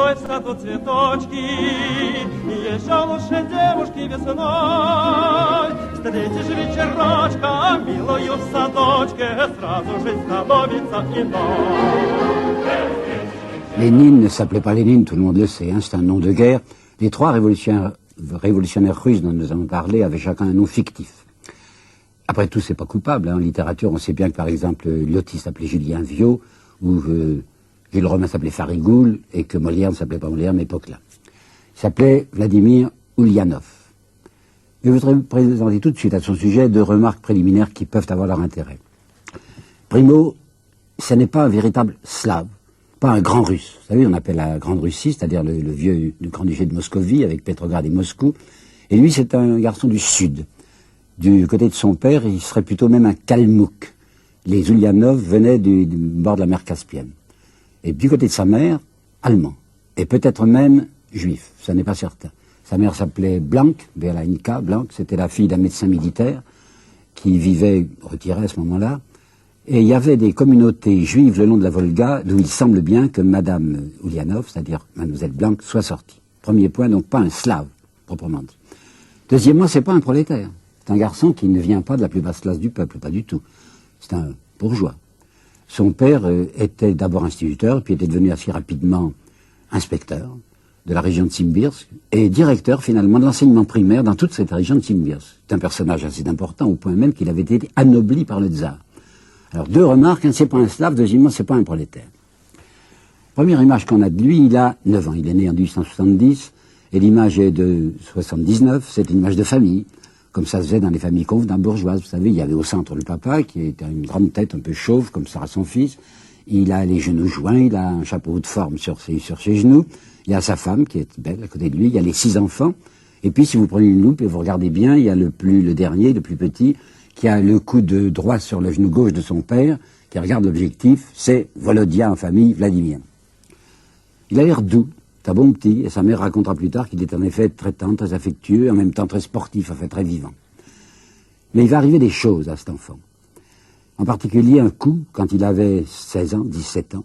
растут цветочки, еще лучше девушки весной. Встретишь вечерочка, милую в садочке, сразу жизнь становится иной. Lénine ne s'appelait pas Lénine, tout le monde le sait, hein, c'est un nom de guerre. Les trois révolutionnaires russes dont nous avons parlé avaient chacun un nom fictif. Après tout, c'est pas coupable. Hein. En littérature, on sait bien que, par exemple, Loti s'appelait Julien Viau, ou Jules Romain s'appelait Farigoul, et que Molière ne s'appelait pas Molière, mais Poquelin. Il s'appelait Vladimir Ulyanov. Je voudrais vous présenter tout de suite à son sujet deux remarques préliminaires qui peuvent avoir leur intérêt. Primo, ce n'est pas un véritable slave, pas un grand russe. Vous savez, on appelle la Grande Russie, c'est-à-dire le vieux grand-duché de Moscovie, avec Pétrograd et Moscou. Et lui, c'est un garçon du sud. Du côté de son père, il serait plutôt même un Kalmouk. Les Ulyanov venaient du bord de la mer Caspienne. Et du côté de sa mère, allemand. Et peut-être même juif, ça n'est pas certain. Sa mère s'appelait Blank, Belaïnka Blank, c'était la fille d'un médecin militaire qui vivait retiré à ce moment-là. Et il y avait des communautés juives le long de la Volga d'où il semble bien que Madame Ulyanov, c'est-à-dire Mademoiselle Blank, soit sortie. Premier point, donc pas un slave, proprement dit. Deuxièmement, c'est pas un prolétaire. C'est un garçon qui ne vient pas de la plus basse classe du peuple, pas du tout. C'est un bourgeois. Son père était d'abord instituteur, puis était devenu assez rapidement inspecteur de la région de Simbirsk, et directeur finalement de l'enseignement primaire dans toute cette région de Simbirsk. C'est un personnage assez important, au point même qu'il avait été anobli par le tsar. Alors deux remarques, hein, c'est pas un slave, deuxièmement, c'est pas un prolétaire. Première image qu'on a de lui, il a 9 ans, il est né en 1870, et l'image est de 79, c'est une image de famille. Comme ça se faisait dans les familles convenantes bourgeoises. Vous savez, il y avait au centre le papa, qui était une grande tête un peu chauve, comme ça à son fils. Il a les genoux joints, il a un chapeau de forme sur ses genoux. Il y a sa femme, qui est belle, à côté de lui. Il y a les 6 enfants. Et puis, si vous prenez une loupe et vous regardez bien, il y a le dernier, le plus petit, qui a le coude droit sur le genou gauche de son père, qui regarde l'objectif, c'est Volodia en famille, Vladimir. Il a l'air doux. C'est un bon petit, et sa mère racontera plus tard qu'il est en effet très tendre, très affectueux, et en même temps très sportif, en fait très vivant. Mais il va arriver des choses à cet enfant. En particulier un coup, quand il avait 16 ans, 17 ans,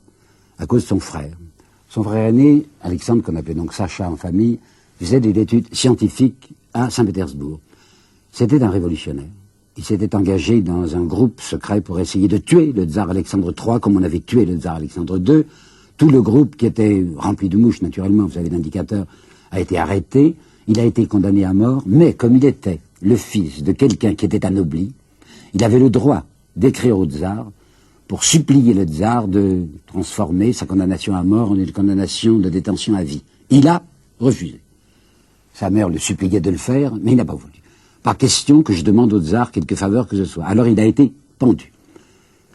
à cause de son frère. Son frère aîné, Alexandre, qu'on appelait donc Sacha en famille, faisait des études scientifiques à Saint-Pétersbourg. C'était un révolutionnaire. Il s'était engagé dans un groupe secret pour essayer de tuer le tsar Alexandre III, comme on avait tué le tsar Alexandre II. Tout le groupe, qui était rempli de mouches, naturellement, vous avez l'indicateur, a été arrêté. Il a été condamné à mort, mais comme il était le fils de quelqu'un qui était anobli, il avait le droit d'écrire au tsar pour supplier le tsar de transformer sa condamnation à mort en une condamnation de détention à vie. Il a refusé. Sa mère le suppliait de le faire, mais il n'a pas voulu. Pas question que je demande au tsar quelque faveur que ce soit. Alors il a été pendu.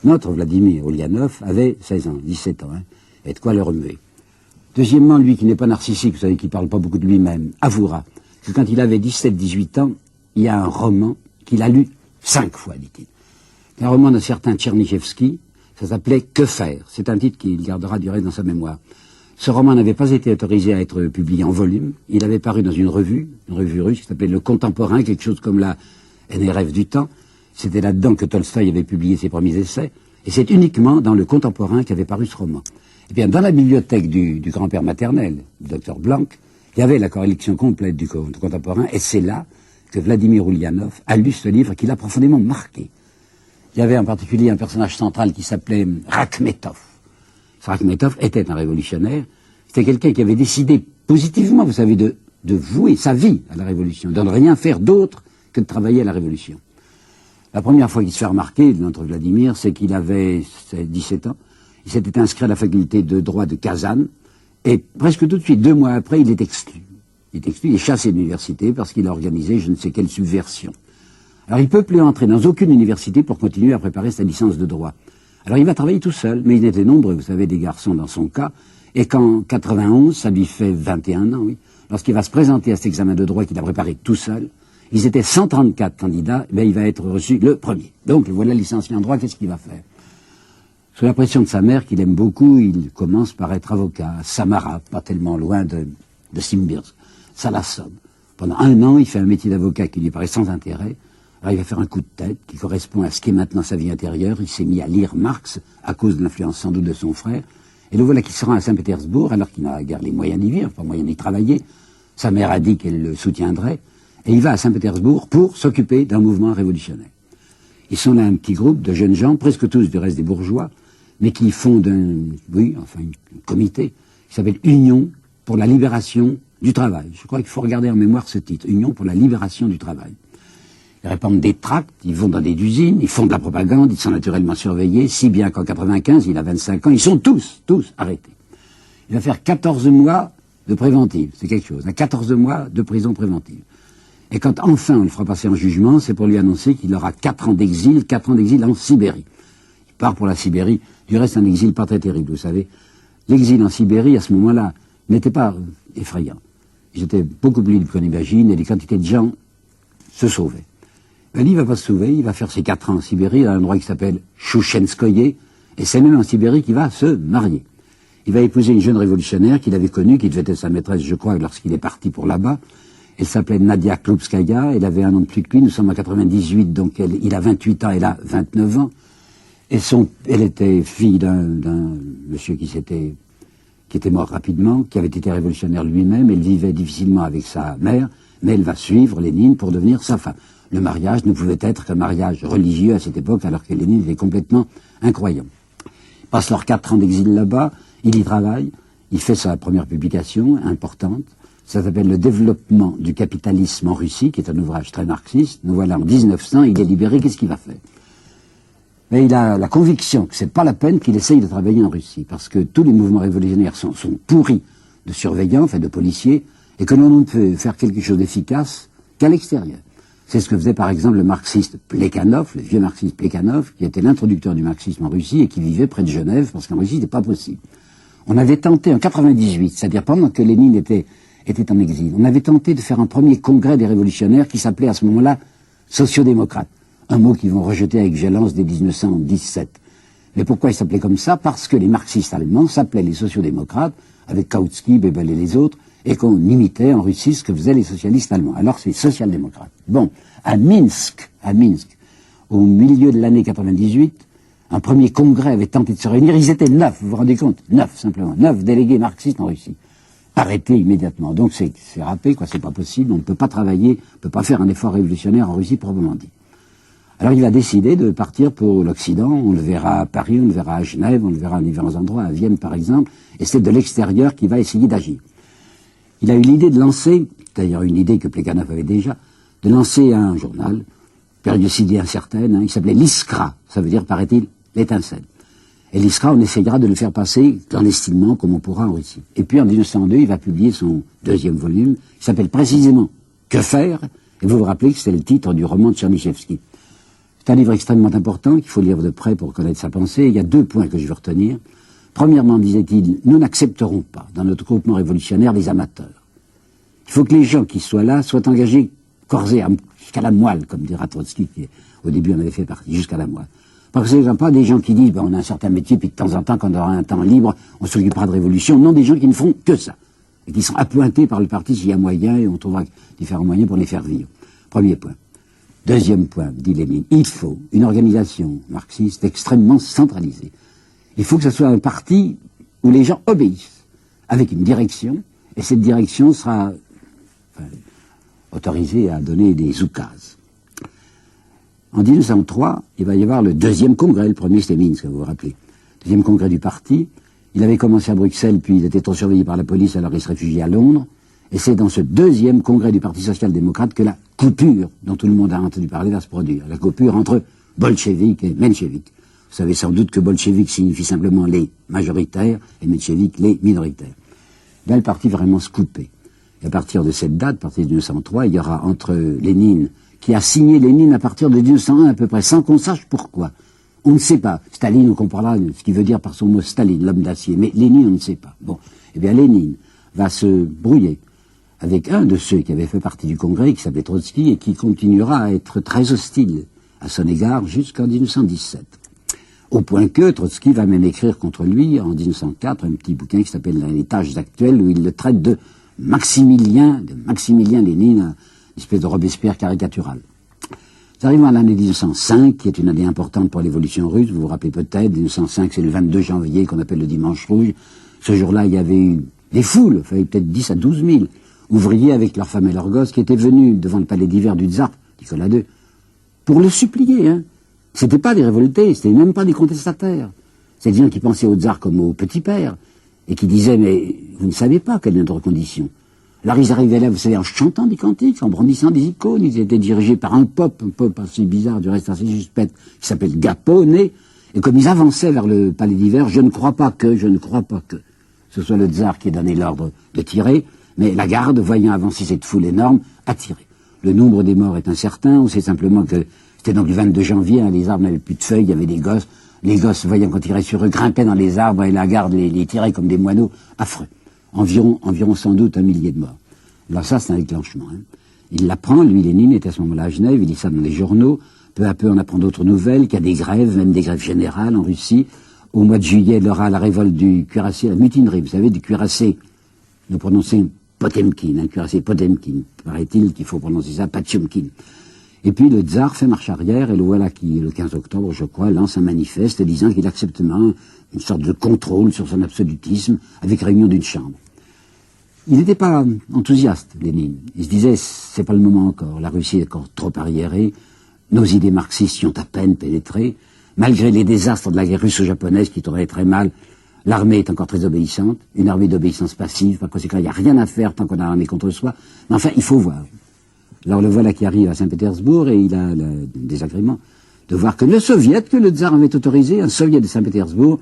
Notre Vladimir Ulyanov avait 16 ans, 17 ans, hein. Et de quoi le remuer. Deuxièmement, lui qui n'est pas narcissique, vous savez, qui parle pas beaucoup de lui-même, avouera que quand il avait 17-18 ans, il y a un roman qu'il a lu 5 fois, dit-il. Un roman d'un certain Tchernychevski, ça s'appelait « Que faire ?» C'est un titre qu'il gardera du reste dans sa mémoire. Ce roman n'avait pas été autorisé à être publié en volume. Il avait paru dans une revue russe qui s'appelait Le Contemporain, quelque chose comme la NRF du temps. C'était là-dedans que Tolstoï avait publié ses premiers essais. Et c'est uniquement dans Le Contemporain qu'avait paru ce roman. Eh bien, dans la bibliothèque du grand-père maternel, le docteur Blanc, il y avait la collection complète du Contemporain, et c'est là que Vladimir Ulyanov a lu ce livre qui l'a profondément marqué. Il y avait en particulier un personnage central qui s'appelait Rakhmetov. Ce Rakhmetov était un révolutionnaire. C'était quelqu'un qui avait décidé positivement, vous savez, de vouer sa vie à la révolution, de ne rien faire d'autre que de travailler à la révolution. La première fois qu'il se fait remarquer, notre Vladimir, c'est qu'il avait 17 ans. Il s'était inscrit à la faculté de droit de Kazan, et presque tout de suite, 2 mois après, il est exclu. Il est exclu, il est chassé de l'université parce qu'il a organisé je ne sais quelle subversion. Alors il ne peut plus entrer dans aucune université pour continuer à préparer sa licence de droit. Alors il va travailler tout seul, mais il était nombreux, vous savez, des garçons dans son cas, et qu'en 91, ça lui fait 21 ans, oui, lorsqu'il va se présenter à cet examen de droit qu'il a préparé tout seul, ils étaient 134 candidats, ben il va être reçu le premier. Donc voilà, licencié en droit, qu'est-ce qu'il va faire? Sous la pression de sa mère, qu'il aime beaucoup, il commence par être avocat à Samara, pas tellement loin de Simbirsk. Ça l'assomme. Pendant 1 an, il fait un métier d'avocat qui lui paraît sans intérêt. Alors il va faire un coup de tête qui correspond à ce qu'est maintenant sa vie intérieure. Il s'est mis à lire Marx, à cause de l'influence sans doute de son frère. Et le voilà qui se rend à Saint-Pétersbourg, alors qu'il n'a guère les moyens d'y vivre, pas moyen d'y travailler. Sa mère a dit qu'elle le soutiendrait. Et il va à Saint-Pétersbourg pour s'occuper d'un mouvement révolutionnaire. Ils sont là un petit groupe de jeunes gens, presque tous du reste des bourgeois, mais qui fondent un comité qui s'appelle Union pour la libération du travail. Je crois qu'il faut regarder en mémoire ce titre, Union pour la libération du travail. Ils répandent des tracts, ils vont dans des usines, ils font de la propagande, ils sont naturellement surveillés, si bien qu'en 95, il a 25 ans, ils sont tous arrêtés. Il va faire 14 mois de préventive, c'est quelque chose, 14 mois de prison préventive. Et quand enfin on le fera passer en jugement, c'est pour lui annoncer qu'il aura 4 ans d'exil en Sibérie. Il part pour la Sibérie, du reste un exil pas très terrible, vous savez. L'exil en Sibérie, à ce moment-là, n'était pas effrayant. Ils étaient beaucoup plus libres qu'on imagine, et des quantités de gens se sauvaient. Ben, lui, il va pas se sauver, il va faire ses 4 ans en Sibérie, dans un endroit qui s'appelle Chouchenskoye, et c'est même en Sibérie qu'il va se marier. Il va épouser une jeune révolutionnaire qu'il avait connue, qui devait être sa maîtresse, je crois, lorsqu'il est parti pour là-bas. Elle s'appelait Nadia Klubskaya, elle avait un an de plus que lui, nous sommes en 98, donc il a 28 ans, elle a 29 ans. Et elle était fille d'un monsieur qui était mort rapidement, qui avait été révolutionnaire lui-même, elle vivait difficilement avec sa mère, mais elle va suivre Lénine pour devenir sa femme. Le mariage ne pouvait être qu'un mariage religieux à cette époque, alors que Lénine était complètement incroyant. Ils passent leurs 4 ans d'exil là-bas, il y travaille, il fait sa première publication importante, ça s'appelle Le développement du capitalisme en Russie, qui est un ouvrage très marxiste. Nous voilà en 1900, il est libéré, qu'est-ce qu'il va faire? Mais il a la conviction que c'est pas la peine qu'il essaye de travailler en Russie, parce que tous les mouvements révolutionnaires sont pourris de surveillants, enfin de policiers, et que l'on ne peut faire quelque chose d'efficace qu'à l'extérieur. C'est ce que faisait par exemple le marxiste Plekhanov, le vieux marxiste Plekhanov, qui était l'introducteur du marxisme en Russie et qui vivait près de Genève, parce qu'en Russie c'était pas possible. On avait tenté en 98, c'est-à-dire pendant que Lénine était en exil, on avait tenté de faire un premier congrès des révolutionnaires qui s'appelait à ce moment-là sociodémocrates. Un mot qu'ils vont rejeter avec violence dès 1917. Mais pourquoi il s'appelait comme ça? Parce que les marxistes allemands s'appelaient les sociodémocrates, avec Kautsky, Bebel et les autres, et qu'on imitait en Russie ce que faisaient les socialistes allemands. Alors c'est social-démocrate. Bon, à Minsk, au milieu de l'année 98, un premier congrès avait tenté de se réunir. Ils étaient 9, vous vous rendez compte? 9, simplement. 9 délégués marxistes en Russie. Arrêtés immédiatement. Donc c'est râpé, quoi, c'est pas possible. On ne peut pas travailler, on ne peut pas faire un effort révolutionnaire en Russie proprement dit. Alors il va décider de partir pour l'Occident. On le verra à Paris, on le verra à Genève, on le verra à différents endroits, à Vienne par exemple. Et c'est de l'extérieur qu'il va essayer d'agir. Il a eu l'idée de lancer, d'ailleurs une idée que Plekhanov avait déjà, de lancer un journal, périodicité incertaine, il s'appelait l'Iskra, ça veut dire, paraît-il, l'étincelle. Et l'Iskra, on essayera de le faire passer clandestinement comme on pourra en Russie. Et puis en 1902, il va publier son 2e volume, qui s'appelle précisément « Que faire ?» Et vous vous rappelez que c'était le titre du roman de Tchernychevsky. C'est un livre extrêmement important qu'il faut lire de près pour connaître sa pensée. Il y a 2 points que je veux retenir. Premièrement, disait-il, nous n'accepterons pas dans notre groupement révolutionnaire les amateurs. Il faut que les gens qui soient là soient engagés corps et âme, jusqu'à la moelle, comme dira Trotsky, qui au début en avait fait partie, jusqu'à la moelle. Parce que ce ne sont pas des gens qui disent, on a un certain métier, puis de temps en temps, quand on aura un temps libre, on s'occupera de révolution. Non, des gens qui ne font que ça. Et qui sont appointés par le parti s'il y a moyen, et on trouvera différents moyens pour les faire vivre. Premier point. 2e point, dit Lénine, il faut une organisation marxiste extrêmement centralisée. Il faut que ce soit un parti où les gens obéissent, avec une direction, et cette direction sera autorisée à donner des oukases. En 1903, il va y avoir le 2e congrès, le premier c'était Minsk, vous vous rappelez. 2e congrès du parti. Il avait commencé à Bruxelles, puis il était trop surveillé par la police, alors il se réfugiait à Londres. Et c'est dans ce 2e congrès du Parti social-démocrate que la coupure, dont tout le monde a entendu parler, va se produire. La coupure entre bolcheviks et mencheviks. Vous savez sans doute que bolcheviks signifie simplement les majoritaires et mencheviks les minoritaires. Là, le parti va vraiment se couper. Et à partir de cette date, à partir de 1903, il y aura entre Lénine, qui a signé Lénine à partir de 1901 à peu près, sans qu'on sache pourquoi. On ne sait pas. Staline, on comprendra ce qu'il veut dire par son mot Staline, l'homme d'acier. Mais Lénine, on ne sait pas. Bon. Eh bien, Lénine va se brouiller avec un de ceux qui avait fait partie du Congrès, qui s'appelait Trotsky, et qui continuera à être très hostile à son égard jusqu'en 1917. Au point que Trotsky va même écrire contre lui, en 1904, un petit bouquin qui s'appelle Les tâches actuelles, où il le traite de Maximilien Lénine, une espèce de Robespierre caricatural. Nous arrivons à l'année 1905, qui est une année importante pour l'évolution russe. Vous vous rappelez peut-être, 1905, c'est le 22 janvier qu'on appelle le Dimanche Rouge. Ce jour-là, il y avait eu des foules, il fallait peut-être 10 à 12 000 ouvriers avec leurs femmes et leurs gosses qui étaient venus devant le palais d'hiver du tsar, Nicolas II, pour le supplier. Hein. C'était pas des révoltés, c'était même pas des contestataires. C'est des gens qui pensaient au tsar comme au petit père et qui disaient, mais vous ne savez pas quelle est notre condition. Alors ils arrivaient là, vous savez, en chantant des cantiques, en brandissant des icônes. Ils étaient dirigés par un pope assez bizarre, du reste assez suspect, qui s'appelle Gapone. Et comme ils avançaient vers le palais d'hiver, je ne crois pas que ce soit le tsar qui ait donné l'ordre de tirer, mais la garde, voyant avancer cette foule énorme, a tiré. Le nombre des morts est incertain, on sait simplement que c'était donc le 22 janvier, hein, les arbres n'avaient plus de feuilles, il y avait des gosses. Les gosses, voyant qu'on tirait sur eux, grimpaient dans les arbres et la garde les tirait comme des moineaux affreux. Environ sans doute 1 millier de morts. Alors ça, c'est un déclenchement. Hein. Il l'apprend, lui, Lénine est à ce moment-là à Genève, il dit ça dans les journaux. Peu à peu, on apprend d'autres nouvelles, qu'il y a des grèves, même des grèves générales en Russie. Au mois de juillet, il y aura la révolte du cuirassé, la mutinerie, vous savez, du cuirassé. Nous prononçons Potemkin, un cuirassé Potemkin. Paraît-il qu'il faut prononcer ça, Patchumkin. Et puis le tsar fait marche arrière, et le voilà qui, le 15 octobre, je crois, lance un manifeste disant qu'il accepte une sorte de contrôle sur son absolutisme avec réunion d'une chambre. Il n'était pas enthousiaste, Lénine. Il se disait, c'est pas le moment encore, la Russie est encore trop arriérée, nos idées marxistes y ont à peine pénétré, malgré les désastres de la guerre russo-japonaise qui tournaient très mal, l'armée est encore très obéissante, une armée d'obéissance passive, par conséquent il n'y a rien à faire tant qu'on a l'armée contre soi, mais enfin il faut voir. Alors le voilà qui arrive à Saint-Pétersbourg et il a le désagrément de voir que le soviet que le tsar avait autorisé, un soviet de Saint-Pétersbourg,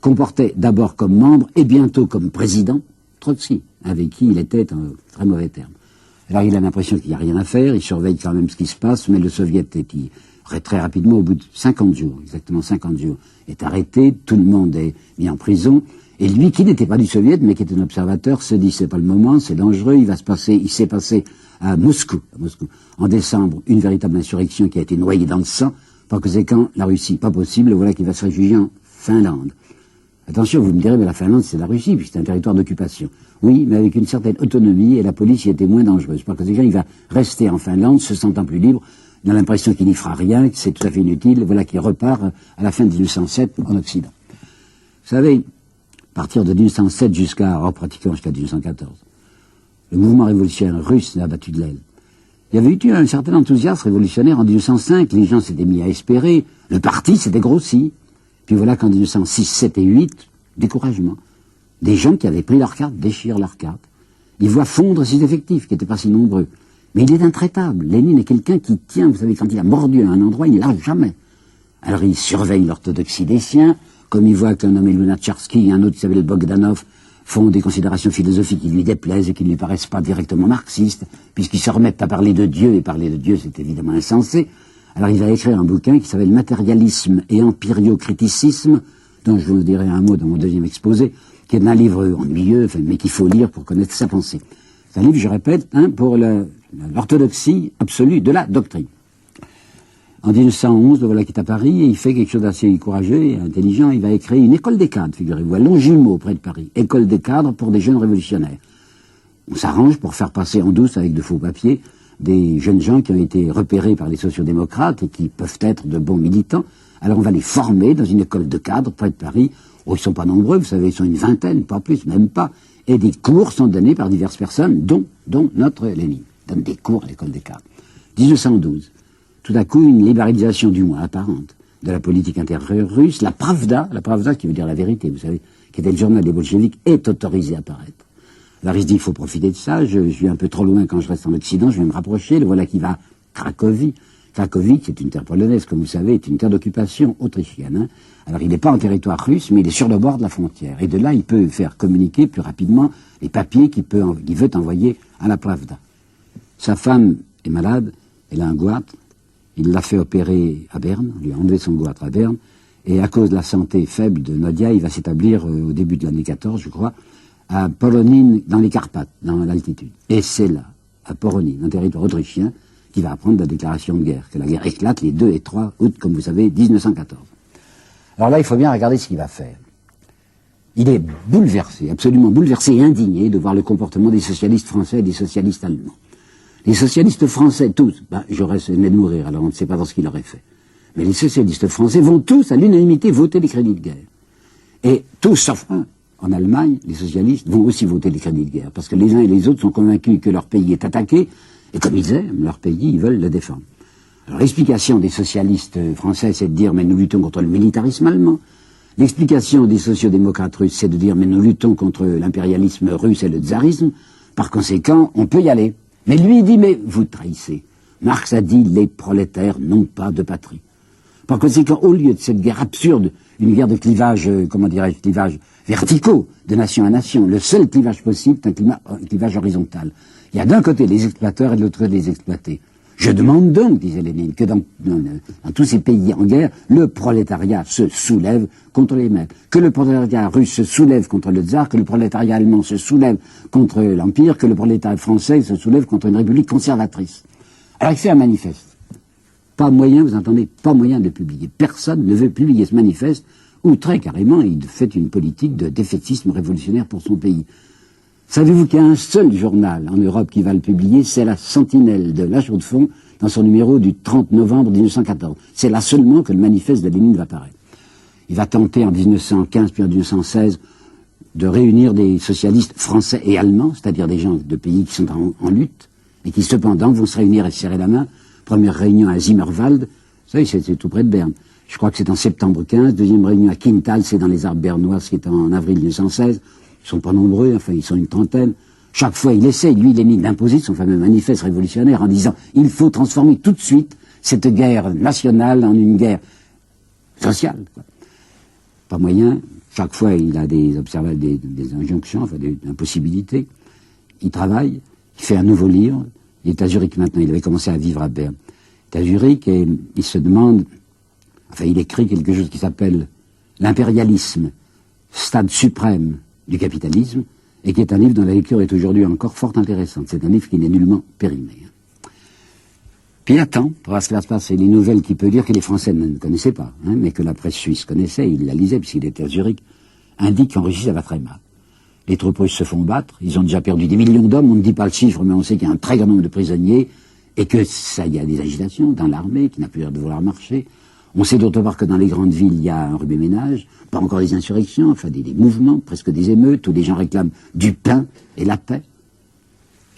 comportait d'abord comme membre et bientôt comme président Trotsky, avec qui il était en très mauvais termes. Alors il a l'impression qu'il n'y a rien à faire, il surveille quand même ce qui se passe, mais le soviet très rapidement, au bout de 50 jours, exactement 50 jours, est arrêté, tout le monde est mis en prison, et lui, qui n'était pas du soviet, mais qui était un observateur, se dit c'est pas le moment, c'est dangereux, il s'est passé à Moscou, en décembre, une véritable insurrection qui a été noyée dans le sang, par conséquent, la Russie, pas possible, voilà qu'il va se réfugier en Finlande. Attention, vous me direz, mais la Finlande, c'est la Russie, puisque c'est un territoire d'occupation. Oui, mais avec une certaine autonomie, et la police y était moins dangereuse. Par conséquent, il va rester en Finlande, se sentant plus libre, il a l'impression qu'il n'y fera rien, que c'est tout à fait inutile, voilà qu'il repart à la fin de 1907 en Occident. Vous savez, à partir de 1907 pratiquement jusqu'à 1914, le mouvement révolutionnaire russe n'a battu de l'aile. Il y avait eu un certain enthousiasme révolutionnaire en 1905, les gens s'étaient mis à espérer, le parti s'était grossi. Puis voilà qu'en 1906, 7 et 8, découragement. Des gens qui avaient pris leurs cartes déchirent leurs cartes. Ils voient fondre ses effectifs, qui n'étaient pas si nombreux. Mais il est intraitable. Lénine est quelqu'un qui tient, vous savez, quand il a mordu à un endroit, il ne lâche jamais. Alors il surveille l'orthodoxie des siens, comme il voit qu'un nommé Lunacharsky et un autre qui s'appelle Bogdanov font des considérations philosophiques qui lui déplaisent et qui ne lui paraissent pas directement marxistes, puisqu'ils se remettent à parler de Dieu, et parler de Dieu c'est évidemment insensé. Alors il va écrire un bouquin qui s'appelle Matérialisme et empiriocriticisme, dont je vous dirai un mot dans mon deuxième exposé, qui est un livre ennuyeux, mais qu'il faut lire pour connaître sa pensée. C'est un livre, je répète, pour l'orthodoxie absolue de la doctrine. En 1911, le voilà qui est à Paris, et il fait quelque chose d'assez courageux et intelligent. Il va créer une école des cadres, figurez-vous, à Longjumeau, près de Paris. École des cadres pour des jeunes révolutionnaires. On s'arrange pour faire passer en douce, avec de faux papiers, des jeunes gens qui ont été repérés par les sociodémocrates et qui peuvent être de bons militants. Alors on va les former dans une école de cadres près de Paris. Oh, ils sont pas nombreux, vous savez, ils sont une vingtaine, pas plus, même pas. Et des cours sont donnés par diverses personnes, dont notre Lénine. Donne des cours à l'école des cadres. 1912. Tout à coup, une libéralisation du moins apparente de la politique intérieure russe. La Pravda qui veut dire la vérité, vous savez, qui était le journal des bolcheviks, est autorisée à paraître. Alors il se dit, il faut profiter de ça, je suis un peu trop loin quand je reste en Occident, je vais me rapprocher, le voilà qui va à Cracovie. Cracovie, c'est une terre polonaise, comme vous savez, est une terre d'occupation autrichienne. Hein. Alors il n'est pas en territoire russe, mais il est sur le bord de la frontière. Et de là, il peut faire communiquer plus rapidement les papiers qu'il veut envoyer à la Pravda. Sa femme est malade, elle a un goitre, il l'a fait opérer à Berne, on lui a enlevé son goitre à Berne, et à cause de la santé faible de Nadia, il va s'établir au début de l'année 14, je crois, à Poronine, dans les Carpates, dans l'altitude. Et c'est là, à Poronine, un territoire autrichien, qu'il va apprendre la déclaration de guerre, que la guerre éclate les 2 et 3 août, comme vous savez, 1914. Alors là, il faut bien regarder ce qu'il va faire. Il est bouleversé, absolument bouleversé et indigné de voir le comportement des socialistes français et des socialistes allemands. Les socialistes français, tous, Jaurès venait de mourir, alors on ne sait pas dans ce qu'il aurait fait. Mais les socialistes français vont tous, à l'unanimité, voter les crédits de guerre. Et tous, sauf un, en Allemagne, les socialistes vont aussi voter les crédits de guerre, parce que les uns et les autres sont convaincus que leur pays est attaqué, et comme ils aiment leur pays, ils veulent le défendre. Alors l'explication des socialistes français, c'est de dire, mais nous luttons contre le militarisme allemand. L'explication des sociodémocrates russes, c'est de dire, mais nous luttons contre l'impérialisme russe et le tsarisme, par conséquent, on peut y aller. Mais lui, il dit, mais vous trahissez. Marx a dit, les prolétaires n'ont pas de patrie. Par conséquent, au lieu de cette guerre absurde, une guerre de clivage, clivage verticaux, de nation à nation, le seul clivage possible, c'est un clivage horizontal. Il y a d'un côté les exploiteurs et de l'autre côté les exploités. Je demande donc, disait Lénine, que dans tous ces pays en guerre, le prolétariat se soulève contre les maîtres. Que le prolétariat russe se soulève contre le tsar, que le prolétariat allemand se soulève contre l'Empire, que le prolétariat français se soulève contre une république conservatrice. Alors il fait un manifeste. Pas moyen, vous entendez, pas moyen de publier. Personne ne veut publier ce manifeste, où très carrément il fait une politique de défaitisme révolutionnaire pour son pays. Savez-vous qu'il y a un seul journal en Europe qui va le publier, c'est la Sentinelle de La Chaux-de-Fonds, dans son numéro du 30 novembre 1914. C'est là seulement que le manifeste de Lénine va paraître. Il va tenter en 1915 puis en 1916 de réunir des socialistes français et allemands, c'est-à-dire des gens de pays qui sont en lutte, et qui cependant vont se réunir et se serrer la main. Première réunion à Zimmerwald, vous savez, c'est tout près de Berne. Je crois que c'est en septembre 15. Deuxième réunion à Quintal, c'est dans les Alpes bernoises, qui est en avril 1916. Ils sont pas nombreux, enfin ils sont une trentaine. Chaque fois il essaie, lui Lénine, d'imposer son fameux manifeste révolutionnaire en disant il faut transformer tout de suite cette guerre nationale en une guerre sociale. Quoi. Pas moyen. Chaque fois il a des injonctions, enfin des impossibilités. Il travaille, il fait un nouveau livre. Il est à Zurich maintenant, il avait commencé à vivre à Berne. Il est à Zurich et il se demande, enfin il écrit quelque chose qui s'appelle l'impérialisme, stade suprême du capitalisme, et qui est un livre dont la lecture est aujourd'hui encore fort intéressante. C'est un livre qui n'est nullement périmé. Puis il attend pour voir ce qui va se passer. Les nouvelles qu'il peut dire que les Français ne connaissaient pas, mais que la presse suisse connaissait, il la lisait puisqu'il était à Zurich, indique qu'en Russie ça va très mal. Les troupes russes se font battre, ils ont déjà perdu des millions d'hommes, on ne dit pas le chiffre, mais on sait qu'il y a un très grand nombre de prisonniers, et que ça, il y a des agitations dans l'armée qui n'a plus l'air de vouloir marcher. On sait d'autre part que dans les grandes villes, il y a un remue-ménage, pas encore des insurrections, enfin des mouvements, presque des émeutes, où les gens réclament du pain et la paix.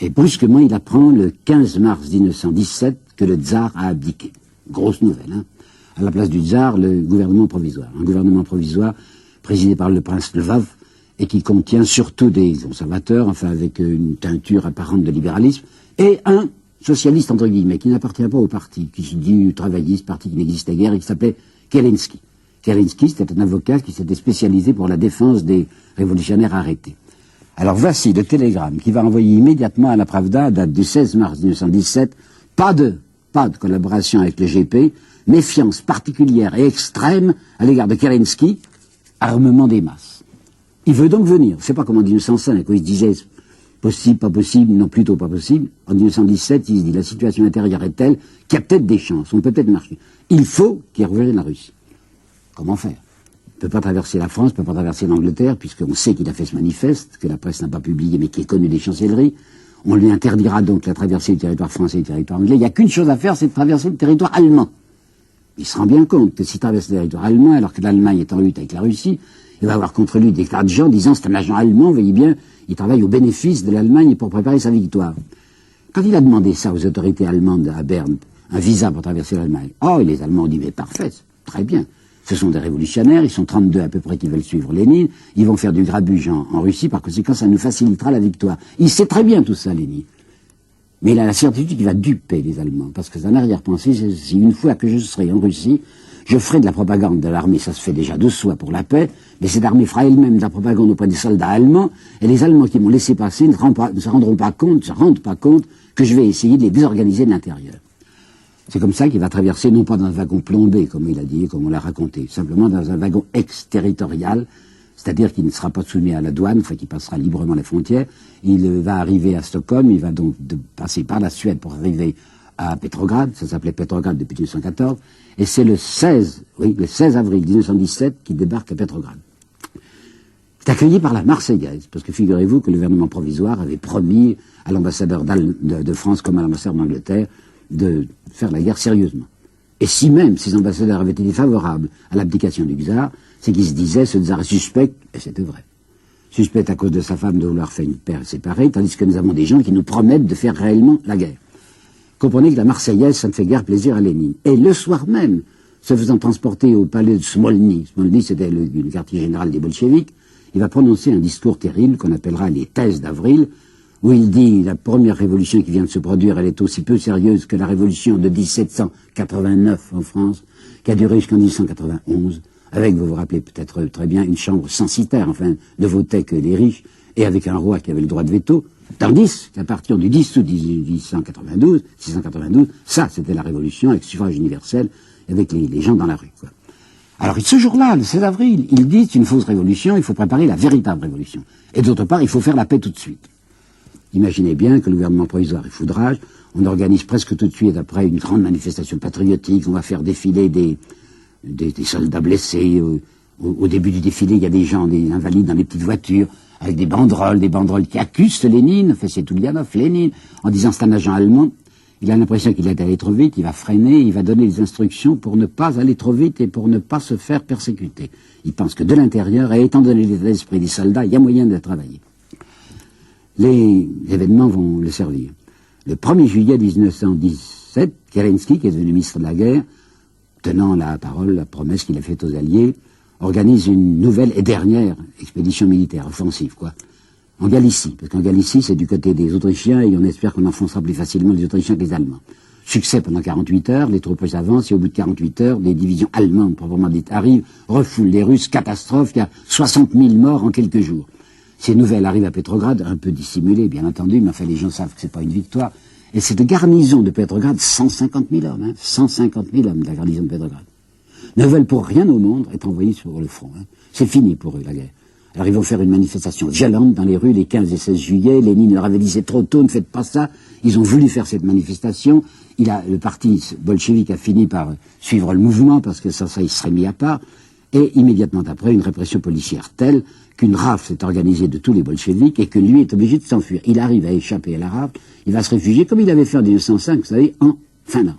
Et brusquement, il apprend le 15 mars 1917 que le tsar a abdiqué. Grosse nouvelle, hein. À la place du tsar, le gouvernement provisoire. Un gouvernement provisoire présidé par le prince Lvov, et qui contient surtout des conservateurs, enfin avec une teinture apparente de libéralisme, et un socialiste, entre guillemets, qui n'appartient pas au parti, qui se dit travailliste, parti qui n'existait guère, et qui s'appelait Kerensky. Kerensky, c'était un avocat qui s'était spécialisé pour la défense des révolutionnaires arrêtés. Alors voici le télégramme qui va envoyer immédiatement à la Pravda, date du 16 mars 1917, pas de collaboration avec le GP, méfiance particulière et extrême à l'égard de Kerensky, armement des masses. Il veut donc venir. Je ne sais pas comment en 1905, où il se disait possible, pas possible, non plutôt pas possible. En 1917, il se dit la situation intérieure est telle qu'il y a peut-être des chances, on peut peut-être marcher. Il faut qu'il revienne la Russie. Comment faire? Il ne peut pas traverser la France, il ne peut pas traverser l'Angleterre, puisqu'on sait qu'il a fait ce manifeste, que la presse n'a pas publié, mais qui est connu des chancelleries. On lui interdira donc la traversée du territoire français et du territoire anglais. Il n'y a qu'une chose à faire, c'est de traverser le territoire allemand. Il se rend bien compte que s'il traverse le territoire allemand, alors que l'Allemagne est en lutte avec la Russie, il va avoir contre lui des tas de gens disant c'est un agent allemand, vous voyez bien, il travaille au bénéfice de l'Allemagne pour préparer sa victoire. Quand il a demandé ça aux autorités allemandes à Berne, un visa pour traverser l'Allemagne, et les Allemands ont dit mais parfait, très bien. Ce sont des révolutionnaires, ils sont 32 à peu près qui veulent suivre Lénine, ils vont faire du grabuge en Russie, par conséquent ça nous facilitera la victoire. Il sait très bien tout ça, Lénine. Mais il a la certitude qu'il va duper les Allemands, parce que son arrière-pensée, c'est une fois que je serai en Russie, je ferai de la propagande de l'armée, ça se fait déjà de soi pour la paix, mais cette armée fera elle-même de la propagande auprès des soldats allemands, et les Allemands qui m'ont laissé passer ne se rendent pas compte que je vais essayer de les désorganiser de l'intérieur. C'est comme ça qu'il va traverser, non pas dans un wagon plombé, comme il a dit, comme on l'a raconté, simplement dans un wagon exterritorial, c'est-à-dire qu'il ne sera pas soumis à la douane, enfin qu'il passera librement les frontières. Il va arriver à Stockholm, il va donc passer par la Suède pour arriver à Petrograd, ça s'appelait Petrograd depuis 1914, et c'est le 16 avril 1917 qu'il débarque à Petrograd. C'est accueilli par la Marseillaise, parce que figurez-vous que le gouvernement provisoire avait promis à l'ambassadeur de France comme à l'ambassadeur d'Angleterre de faire la guerre sérieusement. Et si même ces ambassadeurs avaient été favorables à l'abdication du tsar, c'est qu'ils se disaient ce tsar est suspect, et c'était vrai. Suspect à cause de sa femme de vouloir faire une paire séparée, tandis que nous avons des gens qui nous promettent de faire réellement la guerre. Comprenez que la Marseillaise, ça ne fait guère plaisir à Lénine. Et le soir même, se faisant transporter au palais de Smolny, Smolny c'était le quartier général des bolcheviks, il va prononcer un discours terrible qu'on appellera les thèses d'avril, où il dit la première révolution qui vient de se produire, elle est aussi peu sérieuse que la révolution de 1789 en France, qui a duré jusqu'en 1891, avec, vous vous rappelez peut-être très bien, une chambre censitaire, enfin, ne votait que les riches, et avec un roi qui avait le droit de veto, tandis qu'à partir du 10 août 692, ça c'était la révolution avec suffrage universel, avec les gens dans la rue, quoi. Alors, ce jour-là, le 16 avril, ils disent c'est une fausse révolution, il faut préparer la véritable révolution. Et d'autre part, il faut faire la paix tout de suite. Imaginez bien que le gouvernement provisoire est foudrage, on organise presque tout de suite après une grande manifestation patriotique, on va faire défiler des soldats blessés. Au début du défilé, il y a des gens, des invalides dans les petites voitures, avec des banderoles qui accusent Lénine, fait c'est Toulianov, Lénine, en disant c'est un agent allemand. Il a l'impression qu'il est allé trop vite, il va freiner, il va donner des instructions pour ne pas aller trop vite et pour ne pas se faire persécuter. Il pense que de l'intérieur, et étant donné l'état d'esprit des soldats, il y a moyen de travailler. Les événements vont le servir. Le 1er juillet 1917, Kerensky, qui est devenu ministre de la guerre, tenant la parole, la promesse qu'il a faite aux Alliés, organise une nouvelle et dernière expédition militaire, offensive, quoi. En Galicie, parce qu'en Galicie, c'est du côté des Autrichiens, et on espère qu'on enfoncera plus facilement les Autrichiens que les Allemands. Succès pendant 48 heures, les troupes avancent, et au bout de 48 heures, des divisions allemandes, proprement dites, arrivent, refoulent les Russes, catastrophe, il y a 60 000 morts en quelques jours. Ces nouvelles arrivent à Petrograd, un peu dissimulées, bien entendu, mais enfin, les gens savent que c'est pas une victoire. Et cette garnison de Petrograd, 150 000 hommes, hein, 150 000 hommes de la garnison de Petrograd, ne veulent pour rien au monde être envoyés sur le front, hein. C'est fini pour eux, la guerre. Alors ils vont faire une manifestation violente dans les rues les 15 et 16 juillet. Lénine leur avait dit c'est trop tôt, ne faites pas ça. Ils ont voulu faire cette manifestation. Le parti bolchevique a fini par suivre le mouvement parce que ça il serait mis à part. Et immédiatement après, une répression policière telle qu'une rafle s'est organisée de tous les bolcheviks et que lui est obligé de s'enfuir. Il arrive à échapper à la rafle. Il va se réfugier comme il avait fait en 1905, vous savez, en Finlande.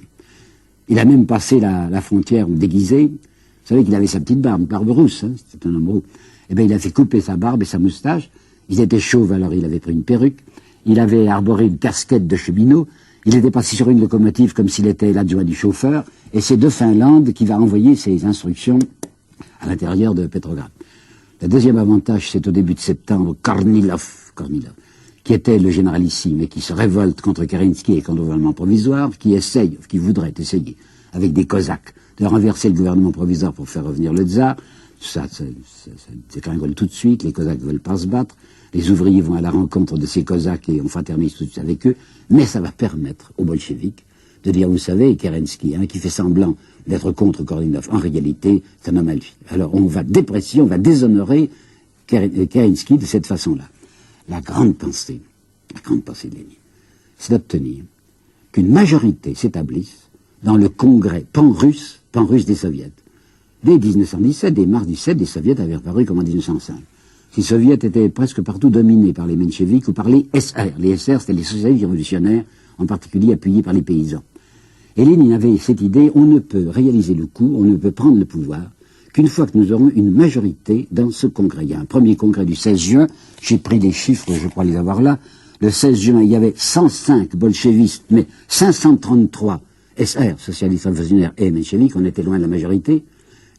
Il a même passé la frontière déguisé. Vous savez qu'il avait sa petite barbe rousse, hein, c'était un homme roux. Eh bien, il a fait couper sa barbe et sa moustache. Il était chauve, alors il avait pris une perruque. Il avait arboré une casquette de cheminot. Il était passé sur une locomotive comme s'il était l'adjoint du chauffeur. Et c'est de Finlande qui va envoyer ses instructions à l'intérieur de Petrograd. Le deuxième avantage, c'est au début de septembre, Kornilov, qui était le généralissime et qui se révolte contre Kerensky et contre le gouvernement provisoire, qui voudrait essayer, avec des Cosaques, de renverser le gouvernement provisoire pour faire revenir le tsar. Ça dégringole tout de suite, les Cosaques ne veulent pas se battre, les ouvriers vont à la rencontre de ces Cosaques et on fraternise tout de suite avec eux, mais ça va permettre aux bolcheviks de dire, vous savez, Kerensky, hein, qui fait semblant d'être contre Kornilov, en réalité, c'est un homme à lui. Alors on va déprécier, on va déshonorer Kerensky de cette façon-là. La grande pensée de Lénine, c'est d'obtenir qu'une majorité s'établisse dans le congrès pan-russe des soviets. Dès 1917, dès mars 17, les soviets avaient apparu comme en 1905. Ces soviets étaient presque partout dominés par les mencheviks ou par les SR. Les SR, c'était les socialistes révolutionnaires, en particulier appuyés par les paysans. Et Lénine avait cette idée, on ne peut réaliser le coup, on ne peut prendre le pouvoir, qu'une fois que nous aurons une majorité dans ce congrès. Il y a un premier congrès du 16 juin, j'ai pris les chiffres, je crois les avoir là. Le 16 juin, il y avait 105 bolchevistes, mais 533 SR, socialistes révolutionnaires et mencheviks, on était loin de la majorité.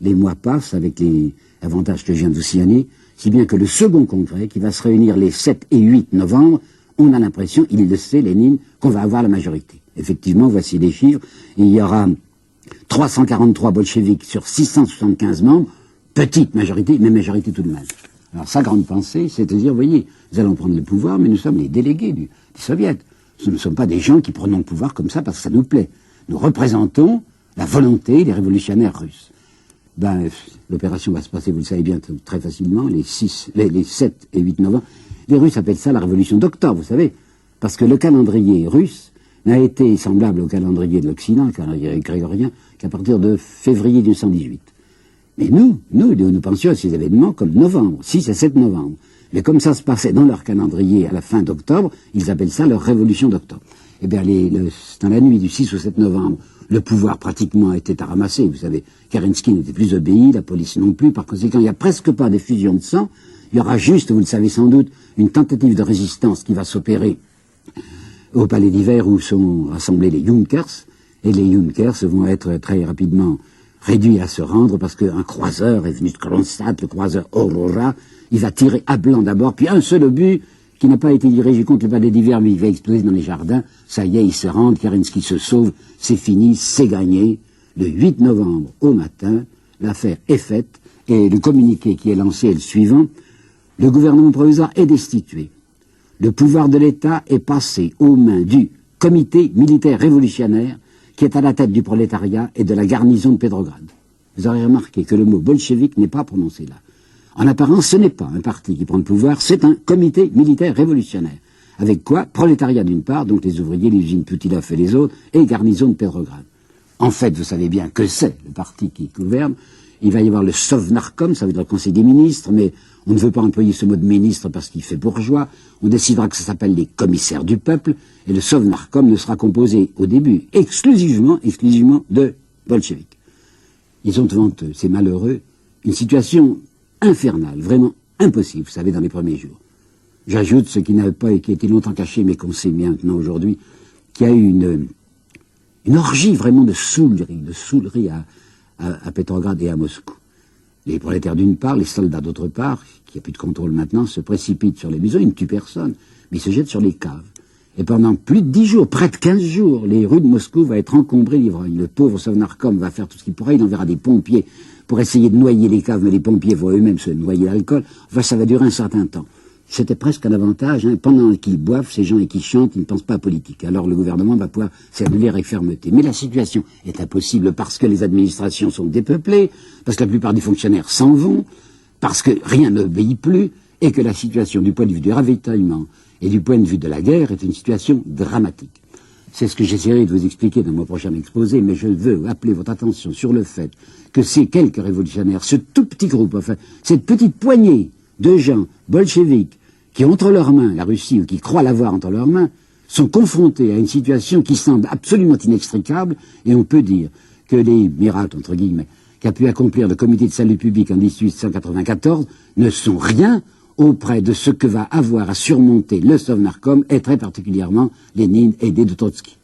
Les mois passent avec les avantages que je viens de vous signaler, si bien que le second congrès, qui va se réunir les 7 et 8 novembre, on a l'impression, il le sait, Lénine, qu'on va avoir la majorité. Effectivement, voici les chiffres. Il y aura 343 bolcheviks sur 675 membres, petite majorité, mais majorité tout de même. Alors sa grande pensée, c'est de dire, vous voyez, nous allons prendre le pouvoir, mais nous sommes les délégués du Soviet. Nous ne sommes pas des gens qui prenons le pouvoir comme ça parce que ça nous plaît. Nous représentons la volonté des révolutionnaires russes. L'opération va se passer, vous le savez bien, très facilement, les 7 et 8 novembre. Les Russes appellent ça la révolution d'octobre, vous savez, parce que le calendrier russe n'a été semblable au calendrier de l'Occident, le calendrier grégorien, qu'à partir de février 1918. Mais nous pensions à ces événements comme novembre, 6 et 7 novembre. Mais comme ça se passait dans leur calendrier à la fin d'octobre, ils appellent ça leur révolution d'octobre. Eh bien, dans la nuit du 6 au 7 novembre, le pouvoir pratiquement était à ramasser. Vous savez, Kerensky n'était plus obéi, la police non plus. Par conséquent, il n'y a presque pas d'effusion de sang. Il y aura juste, vous le savez sans doute, une tentative de résistance qui va s'opérer au palais d'hiver où sont rassemblés les Junkers. Et les Junkers vont être très rapidement réduits à se rendre parce qu'un croiseur est venu de Kronstadt, le croiseur Aurora. Il va tirer à blanc d'abord, puis un seul obus qui n'a pas été dirigé contre le palais d'hiver, mais il va exploser dans les jardins. Ça y est, ils se rendent, Kerensky se sauve, c'est fini, c'est gagné. Le 8 novembre au matin, l'affaire est faite, et le communiqué qui est lancé est le suivant. Le gouvernement provisoire est destitué. Le pouvoir de l'État est passé aux mains du comité militaire révolutionnaire qui est à la tête du prolétariat et de la garnison de Petrograd. Vous aurez remarqué que le mot bolchevique n'est pas prononcé là. En apparence, ce n'est pas un parti qui prend le pouvoir, c'est un comité militaire révolutionnaire. Avec quoi? Prolétariat d'une part, donc les ouvriers, les usines Putilov et les autres, et garnison de Petrograd. En fait, vous savez bien que c'est le parti qui gouverne. Il va y avoir le Sovnarkom, ça veut dire le Conseil des ministres, mais on ne veut pas employer ce mot de ministre parce qu'il fait bourgeois. On décidera que ça s'appelle les commissaires du peuple, et le Sovnarkom ne sera composé au début exclusivement de bolcheviks. Ils ont devant eux, ces malheureux, une situation infernale, vraiment impossible, vous savez, dans les premiers jours. J'ajoute ce qui n'a pas et qui a été longtemps caché, mais qu'on sait bien maintenant aujourd'hui, qu'il y a eu une orgie vraiment de saoulerie à Petrograd et à Moscou. Les prolétaires d'une part, les soldats d'autre part, qui a plus de contrôle maintenant, se précipitent sur les maisons, ils ne tuent personne, mais ils se jettent sur les caves. Et pendant plus de 10 jours, près de 15 jours, les rues de Moscou vont être encombrées d'ivrognes. Le pauvre Sovnarkom va faire tout ce qu'il pourra, il enverra des pompiers pour essayer de noyer les caves, mais les pompiers vont eux-mêmes se noyer l'alcool. Enfin, ça va durer un certain temps. C'était presque un avantage, hein. Pendant qu'ils boivent, ces gens, et qu'ils chantent, ils ne pensent pas à politique. Alors le gouvernement va pouvoir s'annuler avec fermeté. Mais la situation est impossible parce que les administrations sont dépeuplées, parce que la plupart des fonctionnaires s'en vont, parce que rien n'obéit plus, et que la situation du point de vue du ravitaillement et du point de vue de la guerre est une situation dramatique. C'est ce que j'essaierai de vous expliquer dans mon prochain exposé, mais je veux appeler votre attention sur le fait que ces quelques révolutionnaires, ce tout petit groupe, enfin, cette petite poignée de gens bolcheviques qui ont entre leurs mains la Russie, ou qui croient l'avoir entre leurs mains, sont confrontés à une situation qui semble absolument inextricable, et on peut dire que les miracles, entre guillemets, qu'a pu accomplir le comité de salut public en 1894 ne sont rien auprès de ce que va avoir à surmonter le Sovnarkom, et très particulièrement Lénine aidé de Trotsky.